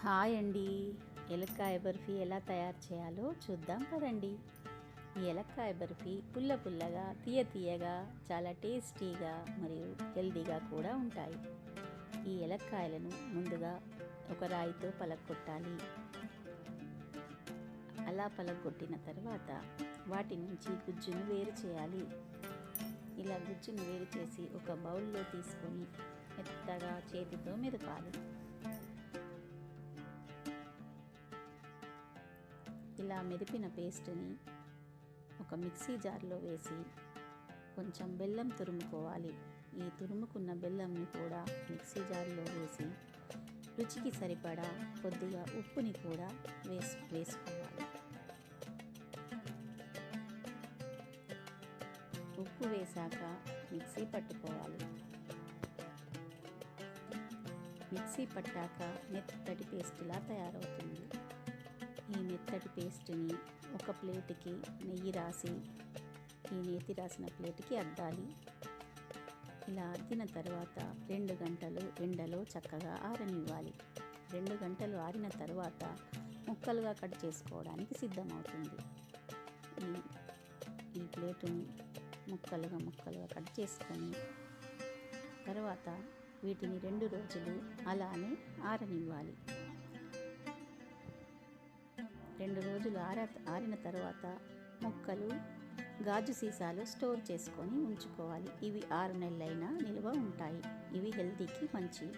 Hi అండి. ఏలక్కాయ బర్ఫీ ఎలా తయారు చేయాలో చూద్దాం పదండి. ఈ ఏలక్కాయ బర్ఫీ పుల్ల పుల్లగా, తీయ తీయగా, చాలా టేస్టీగా మరియు హెల్దీగా కూడా ఉంటాయి. ఈ ఏలక్కాయలను ముందుగా ఒక రాయితో పలగొట్టాలి. అలా పలగొట్టిన తర్వాత వాటి నుంచి గుజ్జును వేరు చేయాలి. ఇలా గుజ్జును వేరు చేసి ఒక బౌల్లో తీసుకొని మెత్తగా చేతితో మెదపాలి. ఇలా మెదిపిన పేస్ట్ని ఒక మిక్సీ జార్లో వేసి కొంచెం బెల్లం తురుముకోవాలి. ఈ తురుముకున్న బెల్లంని కూడా మిక్సీ జార్లో వేసి రుచికి సరిపడా కొద్దిగా ఉప్పుని కూడా వేసుకోవాలి. ఉప్పు వేశాక మిక్సీ పట్టుకోవాలి. మిక్సీ పట్టాక మెత్తటి పేస్ట్లా తయారవుతుంది. ఈ మెత్తటి పేస్ట్ని ఒక ప్లేట్కి నెయ్యి రాసి ఈ నేతి రాసిన ప్లేట్కి అద్దాలి. ఇలా అద్దిన తర్వాత 2 గంటలు ఎండలో చక్కగా ఆరనివ్వాలి. 2 గంటలు ఆరిన తర్వాత ముక్కలుగా కట్ చేసుకోవడానికి సిద్ధమవుతుంది. ఈ ప్లేటుని ముక్కలుగా కట్ చేసుకొని తర్వాత వీటిని 2 రోజులు అలానే ఆరనివ్వాలి. 2 రోజులు ఆరిన తర్వాత ముక్కలు గాజు సీసాలో స్టోర్ చేసుకొని ఉంచుకోవాలి. ఇవి 6 నెలలైనా నిల్వ ఉంటాయి. ఇవి హెల్తీకి మంచివి.